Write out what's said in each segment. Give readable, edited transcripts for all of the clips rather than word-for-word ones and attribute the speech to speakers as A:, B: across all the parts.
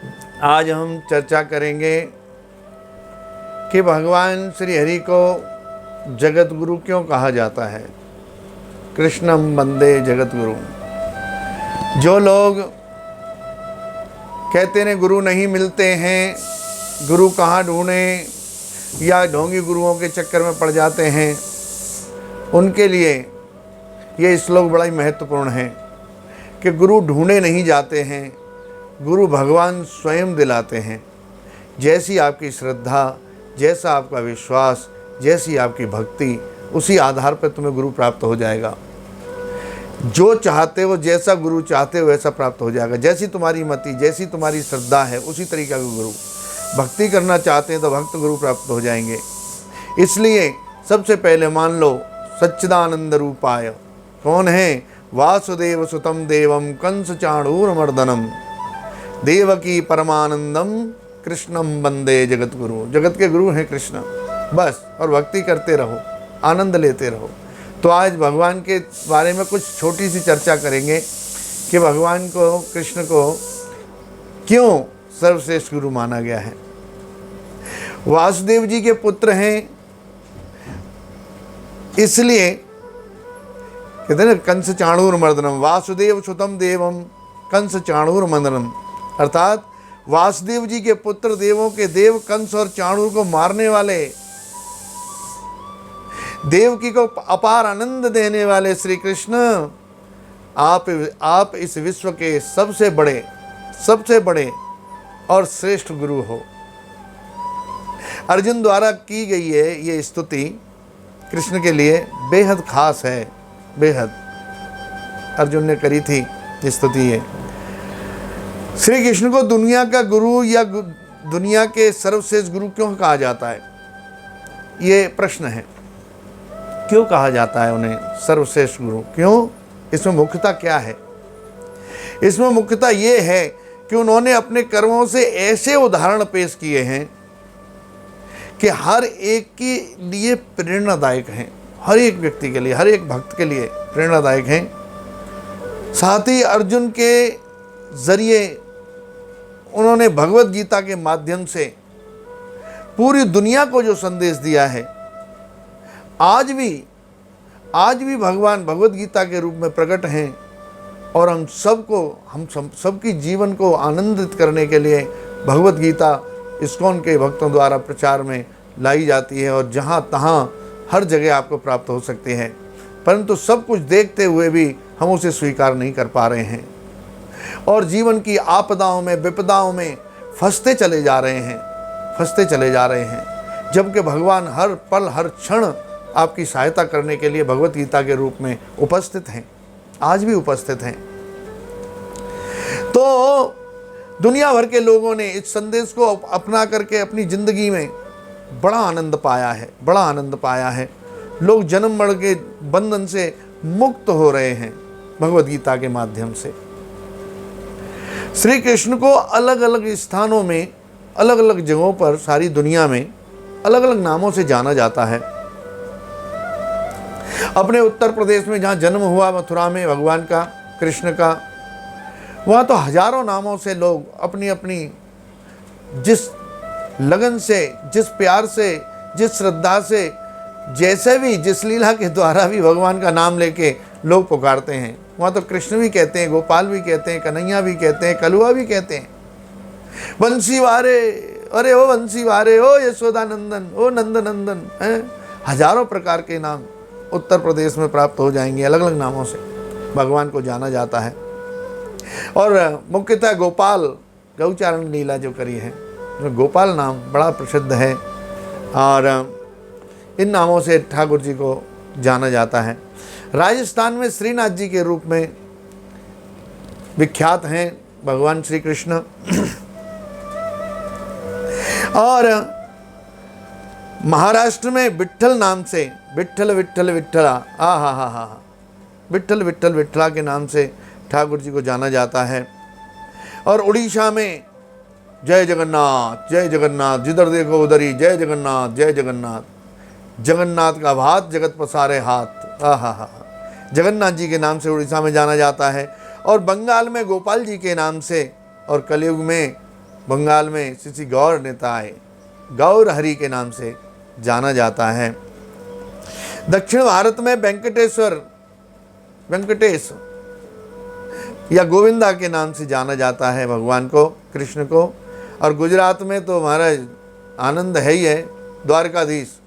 A: आज हम चर्चा करेंगे कि भगवान श्री हरि को जगत गुरु क्यों कहा जाता है। कृष्णम वंदे जगत गुरु। जो लोग कहते हैं गुरु नहीं मिलते हैं, गुरु कहाँ ढूंढें, या ढोंगी गुरुओं के चक्कर में पड़ जाते हैं, उनके लिए ये श्लोक बड़ा ही महत्वपूर्ण है कि गुरु ढूंढे नहीं जाते हैं, गुरु भगवान स्वयं दिलाते हैं। जैसी आपकी श्रद्धा, जैसा आपका विश्वास, जैसी आपकी भक्ति, उसी आधार पर तुम्हें गुरु प्राप्त हो जाएगा। जो चाहते हो, जैसा गुरु चाहते हो वैसा प्राप्त हो जाएगा। जैसी तुम्हारी मति, जैसी तुम्हारी श्रद्धा है, उसी तरीका का गुरु। भक्ति करना चाहते हैं तो भक्त गुरु प्राप्त हो जाएंगे। इसलिए सबसे पहले मान लो सच्चिदानंद रूपाय। कौन है? वासुदेव सुतम देवम कंस चाणूरमर्दनम देवकी परमानंदम कृष्णम वंदे जगत गुरु। जगत के गुरु हैं कृष्ण, बस। और भक्ति करते रहो, आनंद लेते रहो। तो आज भगवान के बारे में कुछ छोटी सी चर्चा करेंगे कि भगवान को, कृष्ण को क्यों सर्वश्रेष्ठ गुरु माना गया है। वासुदेव जी के पुत्र हैं, इसलिए कहते हैं कंस चाणूर मर्दनम। वासुदेव सुतम देवम कंस चाणूर मर्दनम, अर्थात वासुदेव जी के पुत्र, देवों के देव, कंस और चाणूर को मारने वाले, देवकी को अपार आनंद देने वाले श्री कृष्ण, आप इस विश्व के सबसे बड़े और श्रेष्ठ गुरु हो। अर्जुन द्वारा की गई है ये स्तुति कृष्ण के लिए बेहद खास है, बेहद। अर्जुन ने करी थी ये स्तुति। है श्री कृष्ण को दुनिया का गुरु या दुनिया के सर्वश्रेष्ठ गुरु क्यों कहा जाता है, ये प्रश्न है। क्यों कहा जाता है उन्हें सर्वश्रेष्ठ गुरु? क्यों? इसमें मुख्यता क्या है? इसमें मुख्यता ये है कि उन्होंने अपने कर्मों से ऐसे उदाहरण पेश किए हैं कि हर एक के लिए प्रेरणादायक हैं, हर एक व्यक्ति के लिए, हर एक भक्त के लिए प्रेरणादायक हैं। साथ ही अर्जुन के जरिए उन्होंने भगवत गीता के माध्यम से पूरी दुनिया को जो संदेश दिया है, आज भी भगवान भगवत गीता के रूप में प्रकट हैं। और हम सबकी जीवन को आनंदित करने के लिए भगवत गीता इस्कॉन के भक्तों द्वारा प्रचार में लाई जाती है और जहाँ तहाँ हर जगह आपको प्राप्त हो सकती है। परंतु सब कुछ देखते हुए भी हम उसे स्वीकार नहीं कर पा रहे हैं और जीवन की आपदाओं में, विपदाओं में फंसते चले जा रहे हैं, जबकि भगवान हर पल, हर क्षण आपकी सहायता करने के लिए भगवत गीता के रूप में उपस्थित हैं, आज भी उपस्थित हैं। तो दुनिया भर के लोगों ने इस संदेश को अपना करके अपनी जिंदगी में बड़ा आनंद पाया है। लोग जन्म मरण के बंधन से मुक्त हो रहे हैं भगवत गीता के माध्यम से। श्री कृष्ण को अलग अलग स्थानों में, अलग अलग जगहों पर, सारी दुनिया में अलग अलग नामों से जाना जाता है। अपने उत्तर प्रदेश में जहाँ जन्म हुआ, मथुरा में भगवान का, कृष्ण का, वहाँ तो हजारों नामों से लोग अपनी अपनी जिस लगन से, जिस प्यार से, जिस श्रद्धा से, जैसे भी, जिस लीला के द्वारा भी भगवान का नाम लेके लोग पुकारते हैं। वहाँ तो कृष्ण भी कहते हैं, गोपाल भी कहते हैं, कन्हैया भी कहते हैं, कलुआ भी कहते हैं, बंसी वारे, अरे ओ बंसी वारे, ओ यशोदा नंदन, ओ नंद नंदन हैं। हजारों प्रकार के नाम उत्तर प्रदेश में प्राप्त हो जाएंगे, अलग अलग नामों से भगवान को जाना जाता है। और मुख्यतः गोपाल, गौचारण लीला जो करी है, गोपाल नाम बड़ा प्रसिद्ध है और इन नामों से ठाकुर जी को जाना जाता है। राजस्थान में श्रीनाथ जी के रूप में विख्यात हैं भगवान श्री कृष्ण। और महाराष्ट्र में विट्ठल नाम से, विट्ठल विट्ठल विट्ठला, विट्ठल विट्ठल विट्ठला के नाम से ठाकुर जी को जाना जाता है। और उड़ीसा में जय जगन्नाथ, जय जगन्नाथ, जिधर देखो उधर ही जय जगन्नाथ, जय जगन्नाथ, जगन्नाथ का भात जगत पसारे हाथ। जगन्नाथ जी के नाम से उड़ीसा में जाना जाता है। और बंगाल में गोपाल जी के नाम से, और कलयुग में बंगाल में श्री गौर निताय, गौर हरि के नाम से जाना जाता है। दक्षिण भारत में वेंकटेश या गोविंदा के नाम से जाना जाता है भगवान को, कृष्ण को। और गुजरात में तो महाराज आनंद है ही है, द्वारकाधीश।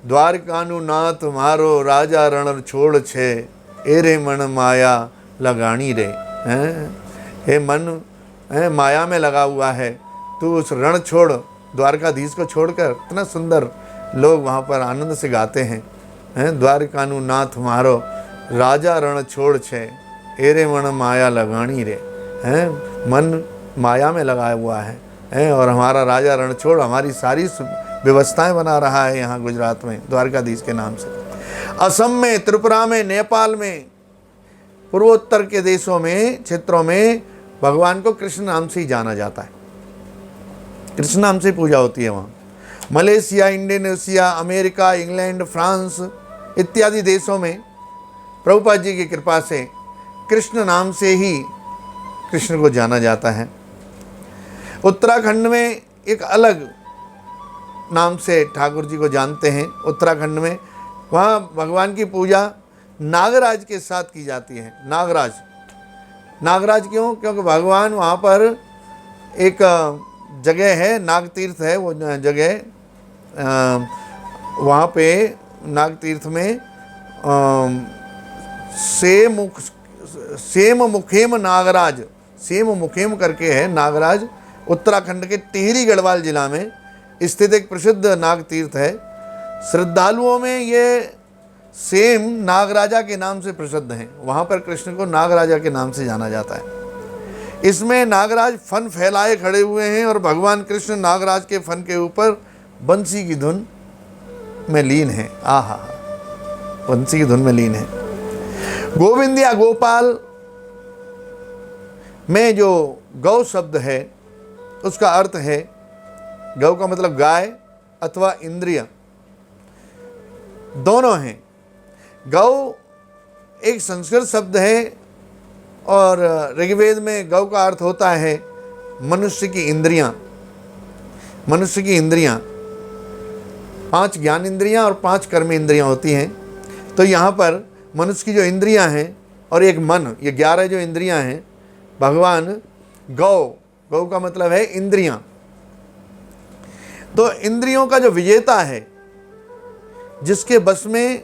A: द्वारकानु नाथ मारो राजा रण छोड़ छे, एरे मन माया लगानी रे। हे मन माया में लगा हुआ है, तू उस रण छोड़, द्वारकाधीश को छोड़कर। इतना सुंदर लोग वहाँ पर आनंद से गाते हैं, द्वारकानु नाथ मारो राजा रण छोड़ छे, एरे मन माया लगानी रे। मन माया में लगा हुआ है और हमारा राजा रण छोड़ हमारी सारी व्यवस्थाएं बना रहा है यहाँ गुजरात में द्वारकाधीश के नाम से। असम में, त्रिपुरा में, नेपाल में, पूर्वोत्तर के देशों में, क्षेत्रों में भगवान को कृष्ण नाम से ही जाना जाता है। कृष्ण नाम से पूजा होती है वहाँ। Malaysia, Indonesia, America, England, France इत्यादि देशों में प्रभुपाद जी की कृपा से कृष्ण नाम से ही कृष्ण को जाना जाता है। उत्तराखंड में एक अलग नाम से ठाकुर जी को जानते हैं। उत्तराखंड में वहाँ भगवान की पूजा नागराज के साथ की जाती है। नागराज क्यों? क्योंकि भगवान वहाँ पर एक जगह है, नाग तीर्थ है वो जगह, वहाँ पे नाग तीर्थ में सेम मुखेम नागराज, सेम मुखेम करके है नागराज, उत्तराखंड के टिहरी गढ़वाल जिला में स्थित एक प्रसिद्ध नाग तीर्थ है। श्रद्धालुओं में ये सेम नागराजा के नाम से प्रसिद्ध हैं। वहाँ पर कृष्ण को नागराजा के नाम से जाना जाता है। इसमें नागराज फन फैलाए खड़े हुए हैं और भगवान कृष्ण नागराज के फन के ऊपर बंसी की धुन में लीन है। आहा, बंसी की धुन में लीन है। गोविंद या गोपाल में जो गौ शब्द है उसका अर्थ है, गौ का मतलब गाय अथवा इंद्रिय, दोनों हैं। गौ एक संस्कृत शब्द है और ऋग्वेद में गौ का अर्थ होता है मनुष्य की इंद्रियां। मनुष्य की इंद्रियां 5 ज्ञान इंद्रियां और 5 कर्म इंद्रियां होती हैं। तो यहाँ पर मनुष्य की जो इंद्रियां हैं और एक मन, ये 11 जो इंद्रियां हैं, भगवान गौ का मतलब है इंद्रियां। तो इंद्रियों का जो विजेता है, जिसके बस में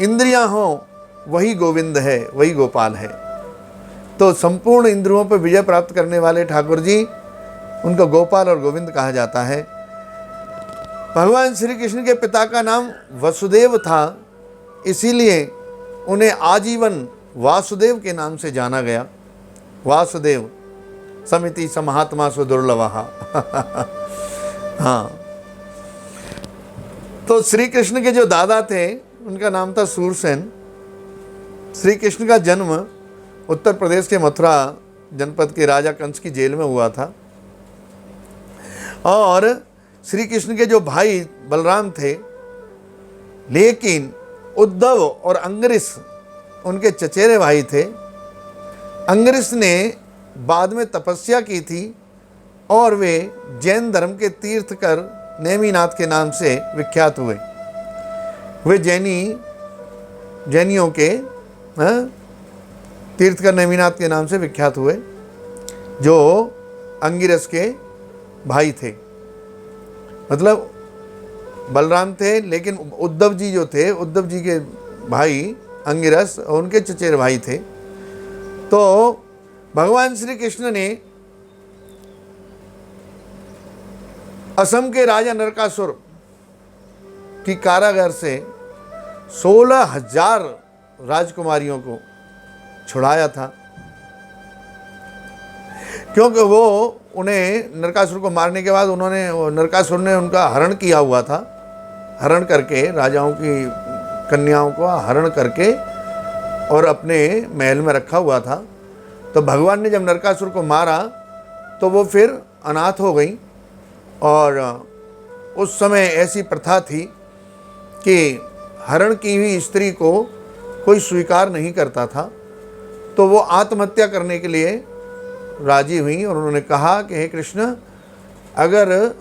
A: इंद्रियां हो, वही गोविंद है, वही गोपाल है। तो संपूर्ण इंद्रियों पर विजय प्राप्त करने वाले ठाकुर जी, उनको गोपाल और गोविंद कहा जाता है। भगवान श्री कृष्ण के पिता का नाम वसुदेव था, इसीलिए उन्हें आजीवन वासुदेव के नाम से जाना गया। वासुदेव समिति समहात्मा सुदुर्लभः। हाँ, तो श्री कृष्ण के जो दादा थे उनका नाम था सूरसेन। श्री कृष्ण का जन्म उत्तर प्रदेश के मथुरा जनपद के राजा कंस की जेल में हुआ था। और श्री कृष्ण के जो भाई बलराम थे, लेकिन उद्धव और अंगरीष उनके चचेरे भाई थे। अंगरीष ने बाद में तपस्या की थी और वे जैन धर्म के तीर्थकर नेमिनाथ के नाम से विख्यात हुए। वे जैनियों के तीर्थकर नेमिनाथ के नाम से विख्यात हुए, जो अंगिरस के भाई थे। मतलब बलराम थे, लेकिन उद्धव जी जो थे, उद्धव जी के भाई अंगिरस उनके चचेरे भाई थे। तो भगवान श्री कृष्ण ने असम के राजा नरकासुर की कारागार से 16,000 राजकुमारियों को छुड़ाया था, क्योंकि वो उन्हें नरकासुर को मारने के बाद नरकासुर ने उनका हरण किया हुआ था। हरण करके राजाओं की कन्याओं को हरण करके और अपने महल में रखा हुआ था। तो भगवान ने जब नरकासुर को मारा तो वो फिर अनाथ हो गई। और उस समय ऐसी प्रथा थी कि हरण की हुई स्त्री को कोई स्वीकार नहीं करता था। तो वो आत्महत्या करने के लिए राजी हुई और उन्होंने कहा कि हे कृष्ण, अगर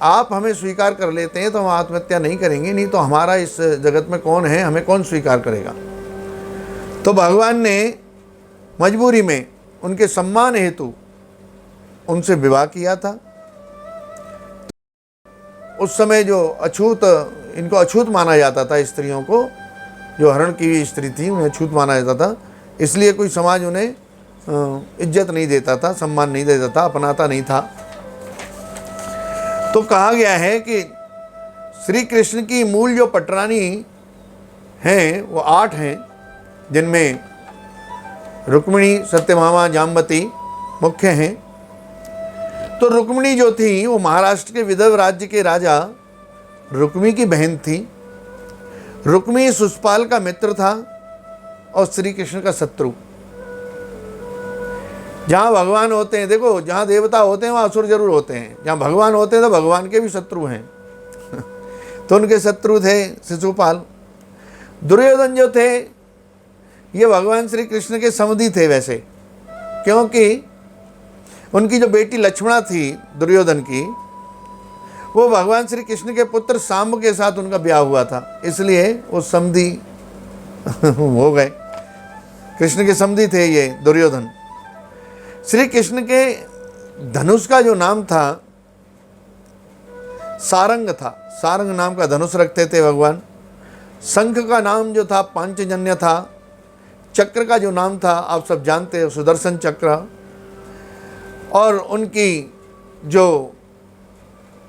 A: आप हमें स्वीकार कर लेते हैं तो हम आत्महत्या नहीं करेंगे, नहीं तो हमारा इस जगत में कौन है, हमें कौन स्वीकार करेगा। तो भगवान ने मजबूरी में उनके सम्मान हेतु उनसे विवाह किया था। उस समय जो अछूत, इनको अछूत माना जाता था, स्त्रियों को, जो हरण की हुई स्त्री थी उन्हें अछूत माना जाता था, इसलिए कोई समाज उन्हें इज्जत नहीं देता था, सम्मान नहीं देता था, अपनाता नहीं था। तो कहा गया है कि श्री कृष्ण की मूल जो पटरानी हैं वो 8 हैं, जिनमें रुक्मिणी, सत्यभामा, जाम्बती मुख्य हैं। तो रुक्मिणी जो थी वो महाराष्ट्र के विदर्भ राज्य के राजा रुक्मी की बहन थी। रुक्मी सुषपाल का मित्र था और श्री कृष्ण का शत्रु। जहाँ भगवान होते हैं, देखो जहाँ देवता होते हैं वहाँ असुर जरूर होते हैं, जहाँ भगवान होते हैं तो भगवान के भी शत्रु हैं। तो उनके शत्रु थे शिशुपाल। दुर्योधन जो थे ये भगवान श्री कृष्ण के समधी थे वैसे, क्योंकि उनकी जो बेटी लक्ष्मणा थी दुर्योधन की, वो भगवान श्री कृष्ण के पुत्र सांब के साथ उनका ब्याह हुआ था, इसलिए वो समधी हो गए। कृष्ण के समधी थे ये दुर्योधन। श्री कृष्ण के धनुष का जो नाम था सारंग था, सारंग नाम का धनुष रखते थे भगवान। शंख का नाम जो था पांचजन्य था। चक्र का जो नाम था आप सब जानते हैं, सुदर्शन चक्र। और उनकी जो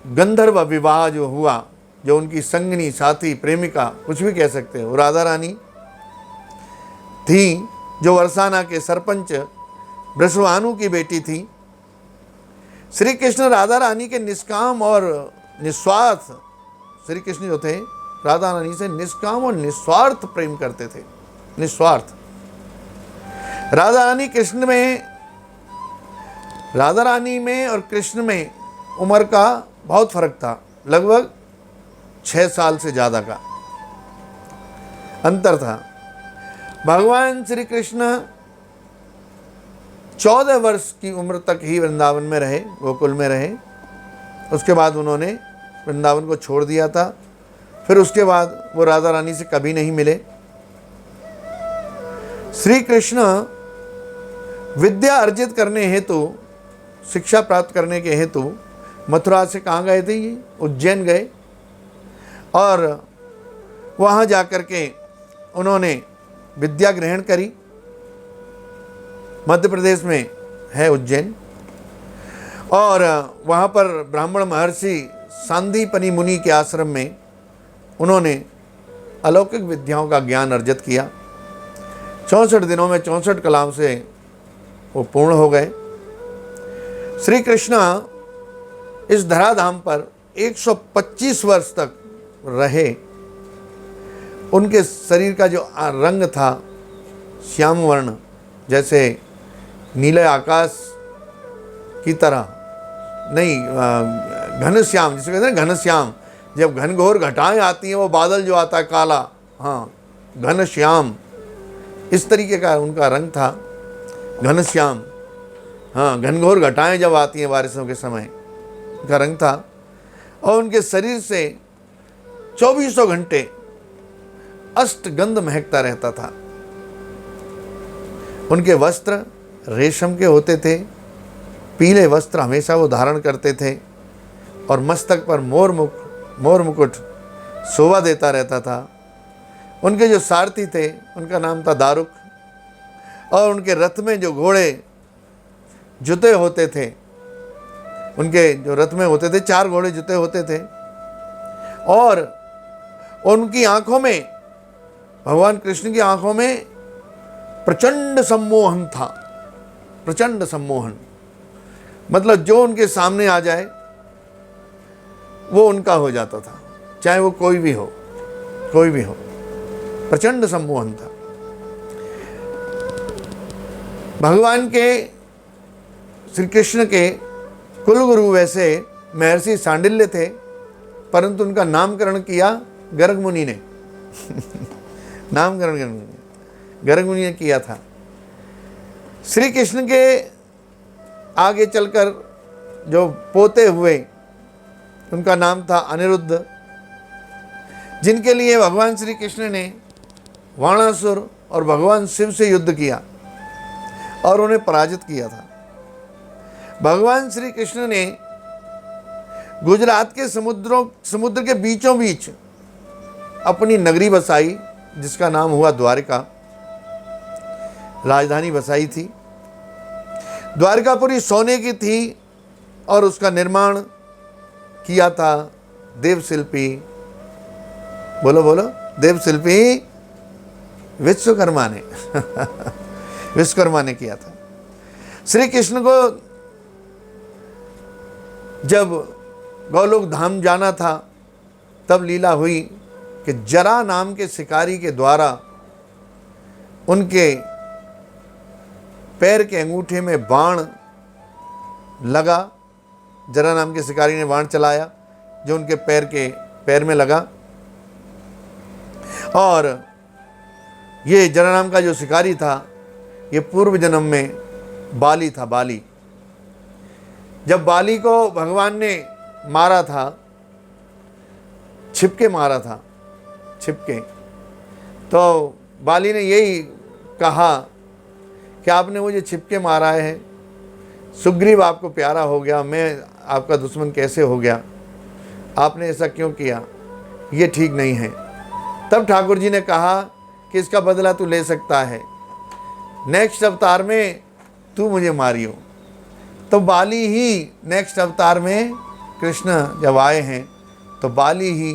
A: गंधर्व विवाह जो हुआ, जो उनकी संगनी, साथी, प्रेमिका, कुछ भी कह सकते हो, राधा रानी थी, जो वर्षाना के सरपंच वृषभानु की बेटी थी। श्री कृष्ण राधा रानी के निष्काम और निस्वार्थ, श्री कृष्ण जो थे राधा रानी से निष्काम और निस्वार्थ प्रेम करते थे, निस्वार्थ। राधा रानी कृष्ण में, राधा रानी में और कृष्ण में उम्र का बहुत फर्क था, लगभग 6 साल से ज़्यादा का अंतर था। भगवान श्री कृष्ण 14 वर्ष की उम्र तक ही वृंदावन में रहे, गोकुल में रहे। उसके बाद उन्होंने वृंदावन को छोड़ दिया था। फिर उसके बाद वो राधा रानी से कभी नहीं मिले। श्री कृष्ण विद्या अर्जित करने हेतु, शिक्षा प्राप्त करने के हेतु मथुरा से कहाँ गए थे? ये उज्जैन गए और वहाँ जाकर के उन्होंने विद्या ग्रहण करी। मध्य प्रदेश में है उज्जैन। और वहाँ पर ब्राह्मण महर्षि सांदीपनि मुनि के आश्रम में उन्होंने अलौकिक विद्याओं का ज्ञान अर्जित किया। 64 दिनों में 64 कलाओं से वो पूर्ण हो गए। श्री कृष्ण इस धराधाम पर 125 वर्ष तक रहे। उनके शरीर का जो रंग था श्याम वर्ण, जैसे नीले आकाश की तरह नहीं, घन श्याम जिसे कहते हैं घन श्याम। जब घनघोर घटाएं आती हैं, वो बादल जो आता है काला, हाँ घन श्याम, इस तरीके का उनका रंग था, घन श्याम। हाँ, घनघोर घटाएं जब आती हैं बारिशों के समय, उनका रंग था। और उनके शरीर से 2400 घंटे अष्टगंध महकता रहता था। उनके वस्त्र रेशम के होते थे, पीले वस्त्र हमेशा वो धारण करते थे और मस्तक पर मोर मुकुट शोभा देता रहता था। उनके जो सारथी थे उनका नाम था दारुक। और उनके रथ में जो घोड़े जुते होते थे, उनके जो रथ में होते थे 4 घोड़े जुते होते थे। और उनकी आंखों में, भगवान कृष्ण की आंखों में प्रचंड सम्मोहन था। प्रचंड सम्मोहन मतलब जो उनके सामने आ जाए वो उनका हो जाता था, चाहे वो कोई भी हो, कोई भी हो। प्रचंड सम्मोहन था। भगवान के, श्री कृष्ण के कुलगुरु वैसे महर्षि सांडिल्य थे, परंतु उनका नामकरण किया गर्ग मुनि ने। नामकरण गर्ग मुनि ने किया था। श्री कृष्ण के आगे चलकर जो पोते हुए उनका नाम था अनिरुद्ध, जिनके लिए भगवान श्री कृष्ण ने वाणासुर और भगवान शिव से युद्ध किया और उन्हें पराजित किया था। भगवान श्री कृष्ण ने गुजरात के समुद्र के बीचों बीच अपनी नगरी बसाई, जिसका नाम हुआ द्वारिका। राजधानी बसाई थी। द्वारिका पूरी सोने की थी और उसका निर्माण किया था देवशिल्पी, बोलो बोलो, देवशिल्पी विश्वकर्मा ने विश्वकर्मा ने किया था। श्री कृष्ण को जब गौलोक धाम जाना था, तब लीला हुई कि जरा नाम के शिकारी के द्वारा उनके पैर के अंगूठे में बाण लगा। जरा नाम के शिकारी ने बाण चलाया जो उनके पैर में लगा, और ये जरा नाम का जो शिकारी था, ये पूर्व जन्म में बाली था। बाली, जब बाली को भगवान ने मारा था, छिपके मारा था, छिपके, तो बाली ने यही कहा कि आपने मुझे छिपके मारा है, सुग्रीव आपको प्यारा हो गया, मैं आपका दुश्मन कैसे हो गया, आपने ऐसा क्यों किया, ये ठीक नहीं है। तब ठाकुर जी ने कहा कि इसका बदला तू ले सकता है, नेक्स्ट अवतार में तू मुझे मारियो। तो बाली ही नेक्स्ट अवतार में कृष्ण जब आए हैं, तो बाली ही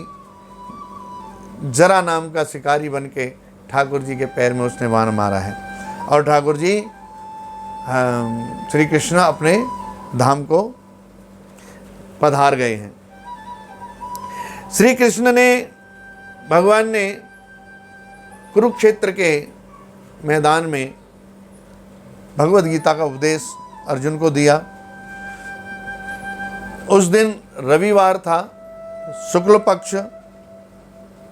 A: जरा नाम का शिकारी बन के ठाकुर जी के पैर में उसने बाण मारा है, और ठाकुर जी श्री कृष्ण अपने धाम को पधार गए हैं। श्री कृष्ण ने, भगवान ने कुरुक्षेत्र के मैदान में भगवद गीता का उपदेश अर्जुन को दिया। उस दिन रविवार था, शुक्ल पक्ष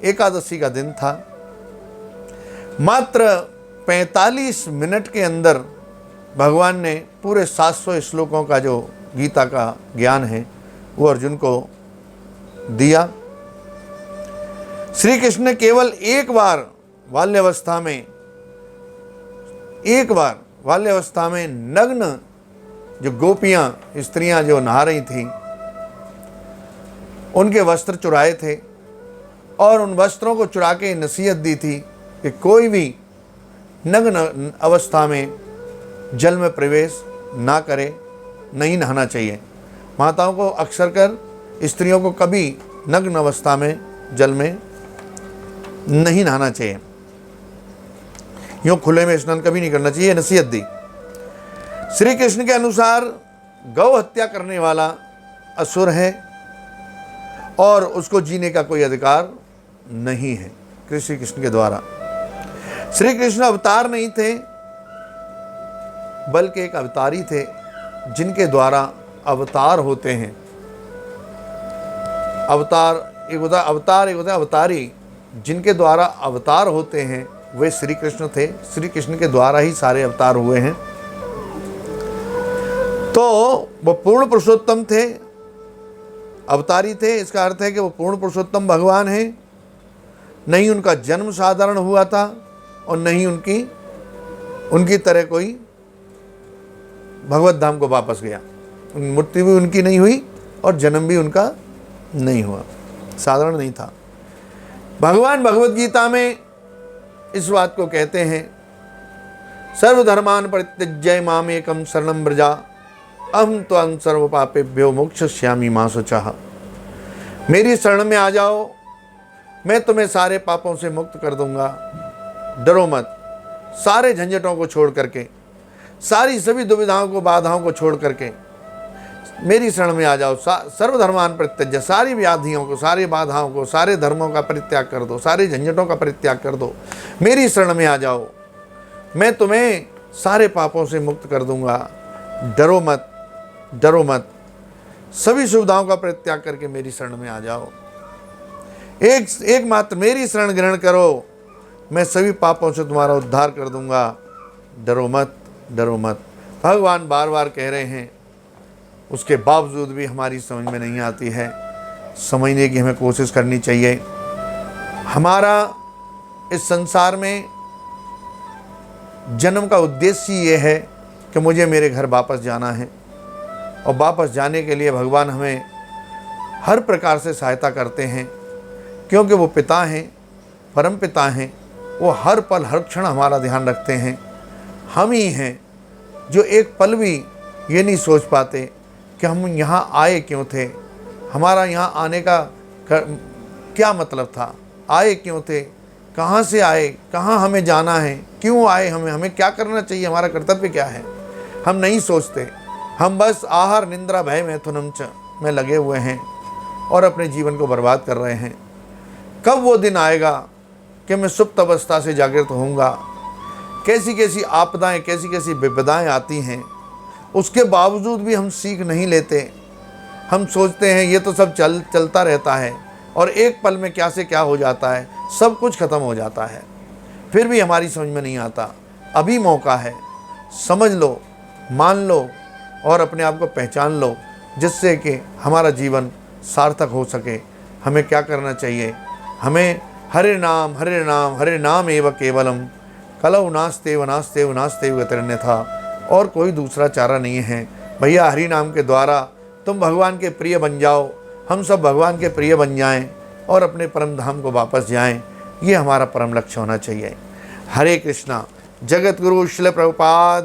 A: एकादशी का दिन था। मात्र 45 मिनट के अंदर भगवान ने पूरे 700 श्लोकों का जो गीता का ज्ञान है वो अर्जुन को दिया। श्री कृष्ण ने केवल एक बार बाल्यावस्था में नग्न जो गोपियां, स्त्रियां जो नहा रही थीं, उनके वस्त्र चुराए थे और उन वस्त्रों को चुरा के नसीहत दी थी कि कोई भी नग्न अवस्था में जल में प्रवेश ना करे, नहीं नहाना चाहिए। माताओं को अक्सर कर स्त्रियों को कभी नग्न अवस्था में जल में नहीं नहाना चाहिए, यूँ खुले में स्नान कभी नहीं करना चाहिए, नसीहत दी। श्री कृष्ण के अनुसार गौ हत्या करने वाला असुर है और उसको जीने का कोई अधिकार नहीं है। श्री कृष्ण के द्वारा, श्री कृष्ण अवतार नहीं थे बल्कि एक अवतारी थे, जिनके द्वारा अवतार होते हैं। एक होता अवतारी, जिनके द्वारा अवतार होते हैं वे श्री कृष्ण थे। श्री कृष्ण के द्वारा ही सारे अवतार हुए हैं। तो वो पूर्ण पुरुषोत्तम थे, अवतारी थे। इसका अर्थ है कि वो पूर्ण पुरुषोत्तम भगवान हैं। नहीं उनका जन्म साधारण हुआ था और नहीं उनकी तरह कोई भगवत धाम को वापस गया। मृत्यु भी उनकी नहीं हुई और जन्म भी उनका नहीं हुआ, साधारण नहीं था। भगवान भगवत गीता में इस बात को कहते हैं, सर्वधर्मान परित्यज्य मामेकं शरणं व्रजा अहं त्वां सर्व पापेभ्यो मोक्षयिष्यामि मा शुचः। मेरी शरण में आ जाओ, मैं तुम्हें सारे पापों से मुक्त कर दूंगा, डरो मत। सारे झंझटों को छोड़ करके, सारी सभी दुविधाओं को, बाधाओं को छोड़ करके मेरी शरण में आ जाओ। सर्वधर्मान परित्यज्य, सारी व्याधियों को, सारी बाधाओं को, सारे धर्मों का परित्याग कर दो, सारे झंझटों का परित्याग कर दो, मेरी शरण में आ जाओ, मैं तुम्हें सारे पापों से मुक्त कर दूंगा। डरो मत, डरो मत, सभी सुविधाओं का परित्याग करके मेरी शरण में आ जाओ। एकमात्र मेरी शरण ग्रहण करो, मैं सभी पापों से तुम्हारा उद्धार कर दूंगा। डरो मत, डरो मत। भगवान बार बार कह रहे हैं उसके बावजूद भी हमारी समझ में नहीं आती है। समझने की हमें कोशिश करनी चाहिए। हमारा इस संसार में जन्म का उद्देश्य ये है कि मुझे मेरे घर वापस जाना है, और वापस जाने के लिए भगवान हमें हर प्रकार से सहायता करते हैं, क्योंकि वो पिता हैं, परम पिता हैं। वो हर पल हर क्षण हमारा ध्यान रखते हैं। हम ही हैं जो एक पल भी ये नहीं सोच पाते कि हम यहाँ आए क्यों थे, हमारा यहाँ आने का क्या मतलब था, आए क्यों थे, कहाँ से आए, कहाँ हमें जाना है, क्यों आए, हमें क्या करना चाहिए, हमारा कर्तव्य क्या है, हम नहीं सोचते। हम बस आहार निंद्रा भय मैथुनम च में लगे हुए हैं और अपने जीवन को बर्बाद कर रहे हैं। कब वो दिन आएगा कि मैं सुप्त अवस्था से जागृत होऊंगा। कैसी कैसी आपदाएं, कैसी कैसी विपदाएं आती हैं, उसके बावजूद भी हम सीख नहीं लेते। हम सोचते हैं ये तो सब चलता रहता है, और एक पल में क्या से क्या हो जाता है, सब कुछ ख़त्म हो जाता है, फिर भी हमारी समझ में नहीं आता। अभी मौका है, समझ लो, मान लो और अपने आप को पहचान लो, जिससे कि हमारा जीवन सार्थक हो सके। हमें क्या करना चाहिए? हमें हरे नाम हरे नाम हरे नाम एव केवलम कलौ नास्तेव नास्तेव नास्तेव गतिरन्यथा। और कोई दूसरा चारा नहीं है। भैया हरि नाम के द्वारा तुम भगवान के प्रिय बन जाओ, हम सब भगवान के प्रिय बन जाएं और अपने परम धाम को वापस जाएं। ये हमारा परम लक्ष्य होना चाहिए। हरे कृष्णा। जगत गुरु श्रील प्रभुपाद